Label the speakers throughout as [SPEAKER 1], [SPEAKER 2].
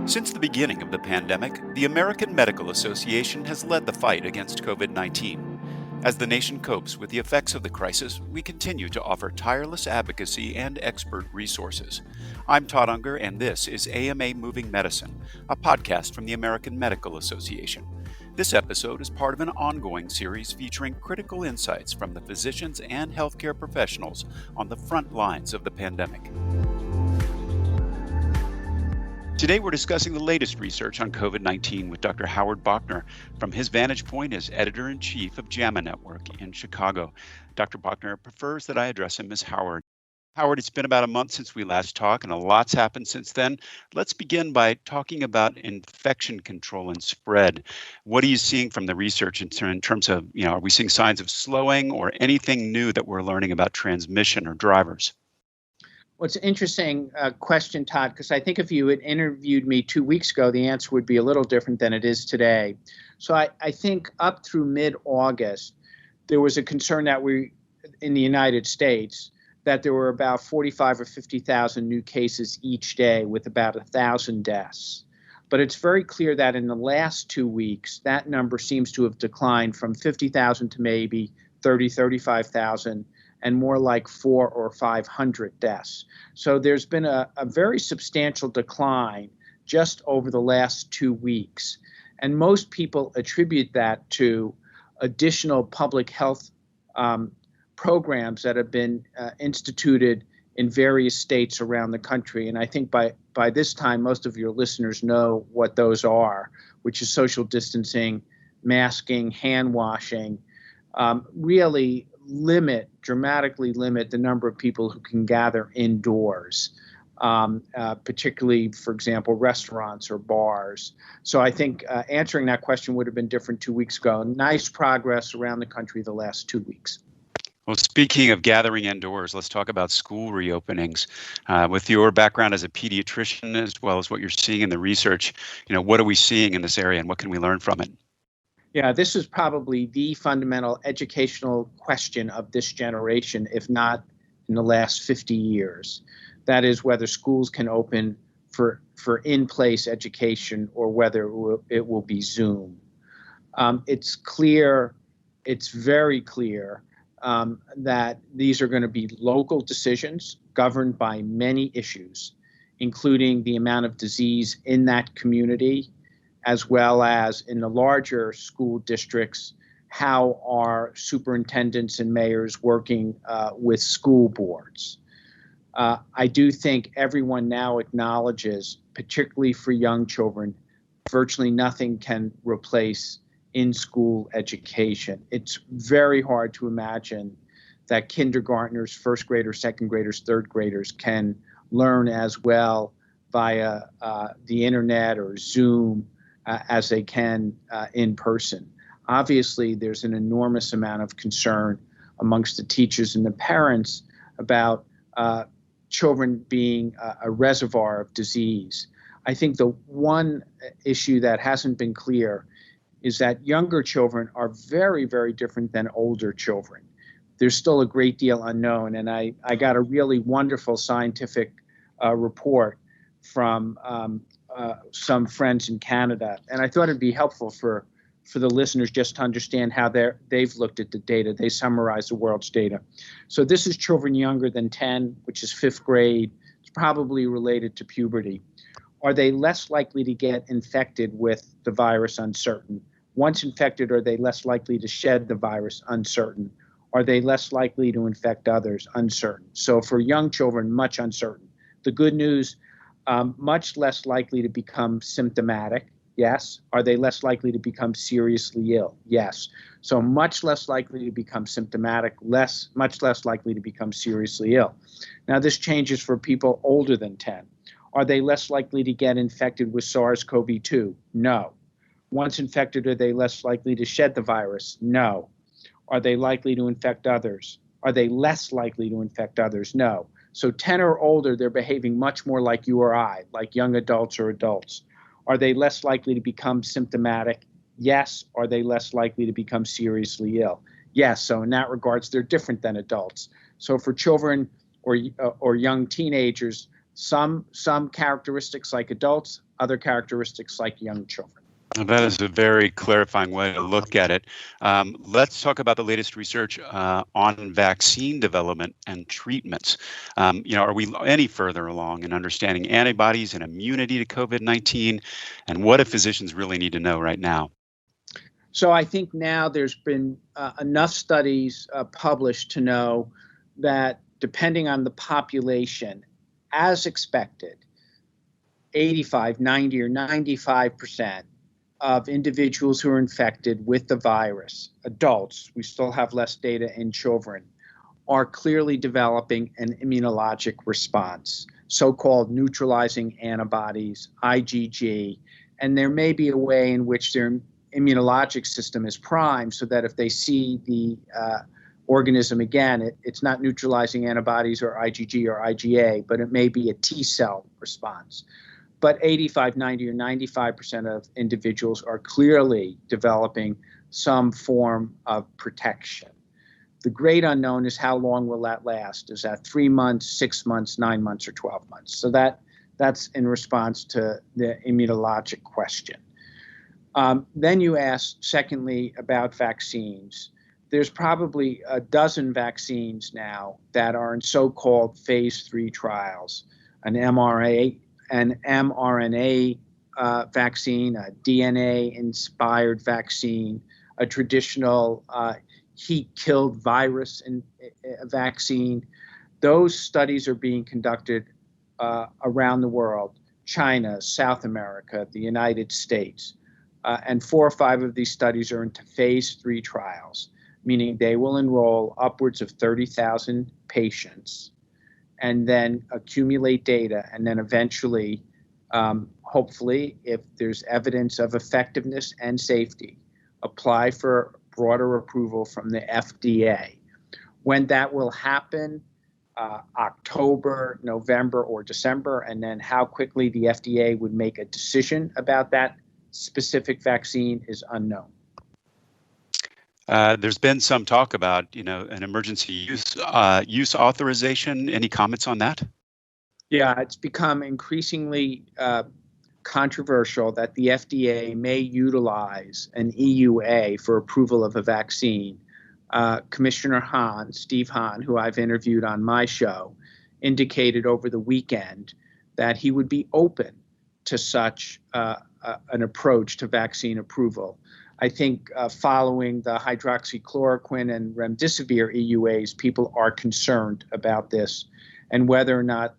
[SPEAKER 1] Since the beginning of the pandemic, the American Medical Association has led the fight against COVID 19. As the nation copes with the effects of the crisis, we continue to offer tireless advocacy and expert resources. I'm Todd Unger, and this is AMA Moving Medicine, a podcast from the American Medical Association. This episode is part of an ongoing series featuring critical insights from the physicians and healthcare professionals on the front lines of the pandemic. Today, we're discussing the latest research on COVID-19 with Dr. Howard Bauchner from his vantage point as editor-in-chief of JAMA Network in Chicago. Dr. Bauchner prefers that I address him as Howard. Howard, it's been about a month since we last talked, and a lot's happened since then. Let's begin by talking about infection control and spread. What are you seeing from the research in terms of, are we seeing signs of slowing or anything new that we're learning about transmission or drivers?
[SPEAKER 2] Well, it's an interesting question, Todd, because I think if you had interviewed me 2 weeks ago, the answer would be a little different than it is today. So I think up through mid-August, there was a concern that in the United States, that there were about 45 or 50,000 new cases each day with about 1,000 deaths. But it's very clear that in the last 2 weeks, that number seems to have declined from 50,000 to maybe 30, 35,000. And more like 400 or 500 deaths. So there's been a very substantial decline just over the last 2 weeks. And most people attribute that to additional public health programs that have been instituted in various states around the country. And I think by this time, most of your listeners know what those are, which is social distancing, masking, hand washing, really dramatically limit the number of people who can gather indoors, particularly, for example, restaurants or bars. So I think answering that question would have been different 2 weeks ago. Nice progress around the country the last 2 weeks.
[SPEAKER 1] Well, speaking of gathering indoors, let's talk about school reopenings. With your background as a pediatrician, as well as what you're seeing in the research, what are we seeing in this area and what can we learn from it?
[SPEAKER 2] Yeah, this is probably the fundamental educational question of this generation, if not in the last 50 years. That is whether schools can open for in-place education or whether it will be Zoom. It's very clear that these are going to be local decisions governed by many issues, including the amount of disease in that community, as well as in the larger school districts, how are superintendents and mayors working with school boards. I do think everyone now acknowledges, particularly for young children, virtually nothing can replace in-school education. It's very hard to imagine that kindergartners, first graders, second graders, third graders can learn as well via the internet or Zoom as they can in person. Obviously, there's an enormous amount of concern amongst the teachers and the parents about children being a reservoir of disease. I think the one issue that hasn't been clear is that younger children are very, very different than older children. There's still a great deal unknown, and I got a really wonderful scientific report from some friends in Canada. And I thought it'd be helpful for the listeners just to understand how they've looked at the data. They summarize the world's data. So this is children younger than 10, which is 5th grade. It's probably related to puberty. Are they less likely to get infected with the virus? Uncertain. Once infected, are they less likely to shed the virus? Uncertain. Are they less likely to infect others? Uncertain. So for young children, much uncertain. The good news, much less likely to become symptomatic. Yes. Are they less likely to become seriously ill? Yes. So much less likely to become symptomatic, much less likely to become seriously ill. Now, this changes for people older than 10. Are they less likely to get infected with SARS-CoV-2? No. Once infected, are they less likely to shed the virus? No. Are they likely to infect others? Are they less likely to infect others? No. So 10 or older, they're behaving much more like you or I, like young adults or adults. Are they less likely to become symptomatic? Yes. Are they less likely to become seriously ill? Yes. So in that regards, they're different than adults. So for children or young teenagers, Some characteristics like adults, other characteristics like young children.
[SPEAKER 1] That is a very clarifying way to look at it. Let's talk about the latest research on vaccine development and treatments. Are we any further along in understanding antibodies and immunity to COVID-19? And what do physicians really need to know right now?
[SPEAKER 2] So I think now there's been enough studies published to know that depending on the population, as expected, 85, 90, or 95% of individuals who are infected with the virus, adults, we still have less data in children, are clearly developing an immunologic response, so-called neutralizing antibodies, IgG, and there may be a way in which their immunologic system is primed so that if they see the organism again, it's not neutralizing antibodies or IgG or IgA, but it may be a T cell response. But 85, 90, or 95% of individuals are clearly developing some form of protection. The great unknown is how long will that last? Is that 3 months, 6 months, 9 months, or 12 months? So that's in response to the immunologic question. Then you asked, secondly, about vaccines. There's probably a dozen vaccines now that are in so-called phase 3 trials, an mRNA vaccine, a DNA-inspired vaccine, a traditional heat-killed virus vaccine. Those studies are being conducted around the world, China, South America, the United States. And 4 or 5 of these studies are into phase 3 trials, meaning they will enroll upwards of 30,000 patients and then accumulate data, and then eventually, hopefully, if there's evidence of effectiveness and safety, apply for broader approval from the FDA. When that will happen, October, November, or December, and then how quickly the FDA would make a decision about that specific vaccine is unknown.
[SPEAKER 1] There's been some talk about, an emergency use authorization. Any comments on that?
[SPEAKER 2] Yeah, it's become increasingly controversial that the FDA may utilize an EUA for approval of a vaccine. Commissioner Hahn, Steve Hahn, who I've interviewed on my show, indicated over the weekend that he would be open to such an approach to vaccine approval. I think following the hydroxychloroquine and remdesivir EUAs, people are concerned about this and whether or not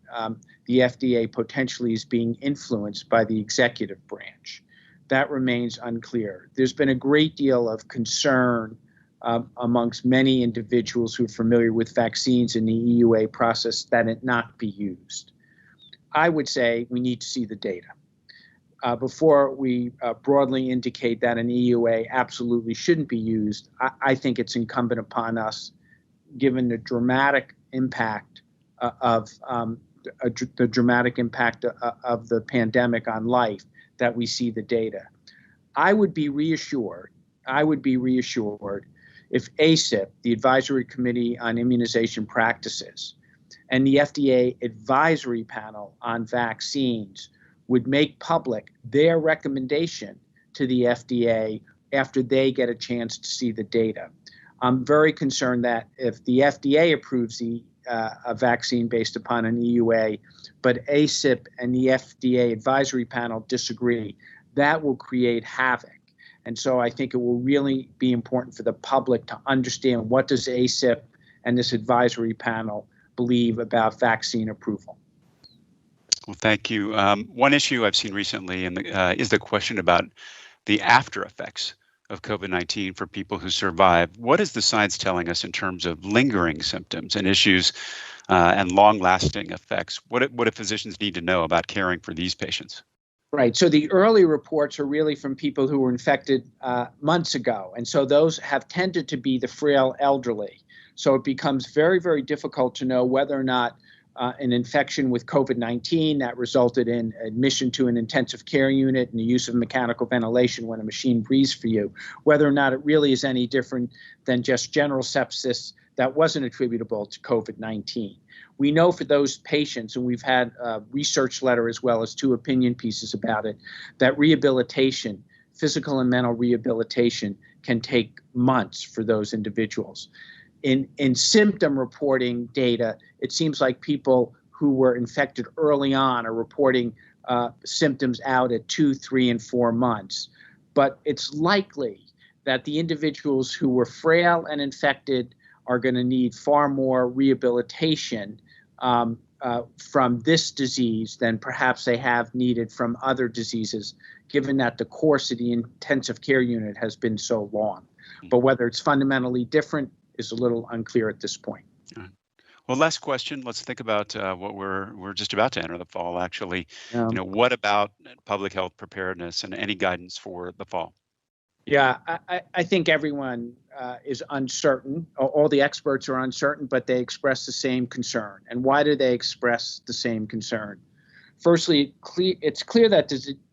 [SPEAKER 2] the FDA potentially is being influenced by the executive branch. That remains unclear. There's been a great deal of concern amongst many individuals who are familiar with vaccines in the EUA process that it not be used. I would say we need to see the data. Before we broadly indicate that an EUA absolutely shouldn't be used, I think it's incumbent upon us, given the dramatic impact of the pandemic on life, that we see the data. I would be reassured if ACIP, the Advisory Committee on Immunization Practices, and the FDA Advisory Panel on Vaccines would make public their recommendation to the FDA after they get a chance to see the data. I'm very concerned that if the FDA approves a vaccine based upon an EUA, but ACIP and the FDA Advisory Panel disagree, that will create havoc. And so I think it will really be important for the public to understand what does ACIP and this advisory panel believe about vaccine approval.
[SPEAKER 1] Well, thank you. One issue I've seen recently is the question about the after effects of COVID-19 for people who survive. What is the science telling us in terms of lingering symptoms and issues and long-lasting effects? What do physicians need to know about caring for these patients?
[SPEAKER 2] Right. So the early reports are really from people who were infected months ago. And so those have tended to be the frail elderly. So it becomes very, very difficult to know whether or not an infection with COVID-19 that resulted in admission to an intensive care unit and the use of mechanical ventilation when a machine breathes for you, whether or not it really is any different than just general sepsis that wasn't attributable to COVID-19. We know for those patients, and we've had a research letter as well as 2 opinion pieces about it, that rehabilitation, physical and mental rehabilitation, can take months for those individuals. In symptom reporting data, it seems like people who were infected early on are reporting symptoms out at 2, 3, and 4 months. But it's likely that the individuals who were frail and infected are going to need far more rehabilitation from this disease than perhaps they have needed from other diseases, given that the course of the intensive care unit has been so long. But whether it's fundamentally different is a little unclear at this point.
[SPEAKER 1] Well, last question. Let's think about what we're just about to enter the fall. Actually,
[SPEAKER 2] Um,
[SPEAKER 1] what about public health preparedness and any guidance for the fall?
[SPEAKER 2] Yeah, I think everyone is uncertain. All the experts are uncertain, but they express the same concern. And why do they express the same concern? Firstly, it's clear that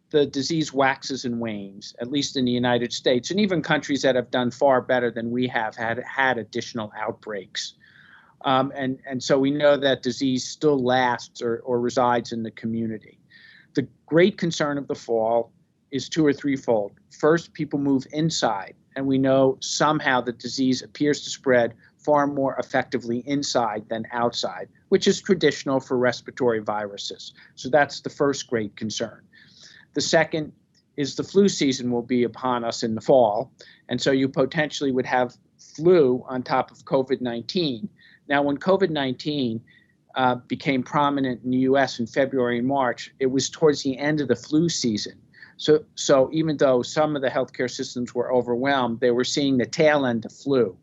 [SPEAKER 2] the disease waxes and wanes, at least in the United States, and even countries that have done far better than we have had additional outbreaks. And so we know that disease still lasts or resides in the community. The great concern of the fall is 2 or 3-fold. First, people move inside, and we know somehow the disease appears to spread far more effectively inside than outside, which is traditional for respiratory viruses. So that's the first great concern. The second is the flu season will be upon us in the fall, and so you potentially would have flu on top of COVID-19. Now, when COVID-19 became prominent in the U.S. in February and March, it was towards the end of the flu season. So even though some of the healthcare systems were overwhelmed, they were seeing the tail end of flu.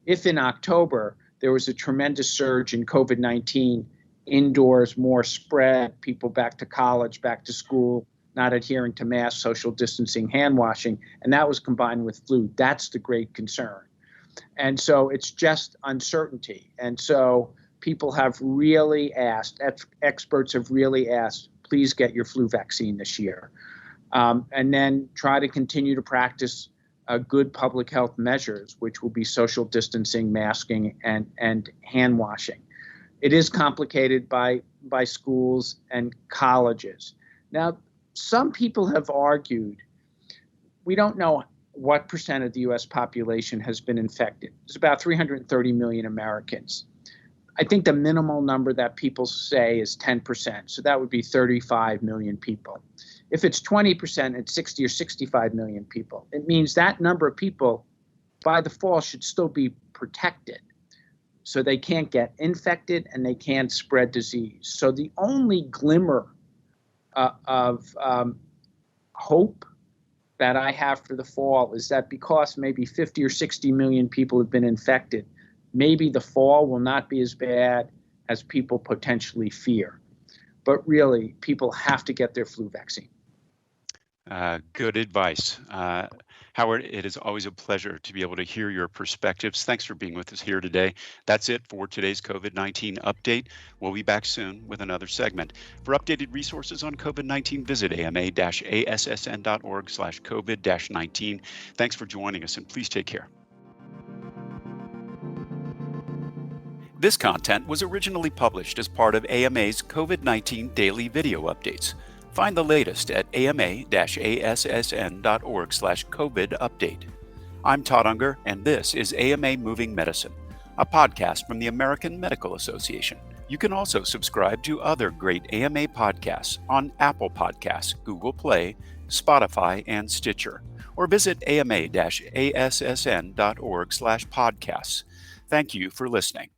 [SPEAKER 2] If in October there was a tremendous surge in COVID-19, indoors, more spread, people back to college, back to school, not adhering to mask, social distancing, hand washing, and that was combined with flu, that's the great concern. And so it's just uncertainty. And so people have really asked, experts have really asked, please get your flu vaccine this year. And then try to continue to practice good public health measures, which will be social distancing, masking, and hand washing. It is complicated by schools and colleges. Now, some people have argued, we don't know what percent of the U.S. population has been infected. It's about 330 million Americans. I think the minimal number that people say is 10%, so that would be 35 million people. If it's 20%, it's 60 or 65 million people. It means that number of people by the fall should still be protected, so they can't get infected and they can't spread disease. So the only glimmer of hope that I have for the fall is that because maybe 50 or 60 million people have been infected, maybe the fall will not be as bad as people potentially fear. But really, people have to get their flu vaccine.
[SPEAKER 1] Good advice. Howard, it is always a pleasure to be able to hear your perspectives. Thanks for being with us here today. That's it for today's COVID-19 update. We'll be back soon with another segment. For updated resources on COVID-19, visit ama-assn.org/COVID-19. Thanks for joining us, and please take care. This content was originally published as part of AMA's COVID-19 daily video updates. Find the latest at ama-assn.org/COVID-update. I'm Todd Unger, and this is AMA Moving Medicine, a podcast from the American Medical Association. You can also subscribe to other great AMA podcasts on Apple Podcasts, Google Play, Spotify, and Stitcher, or visit ama-assn.org/podcasts. Thank you for listening.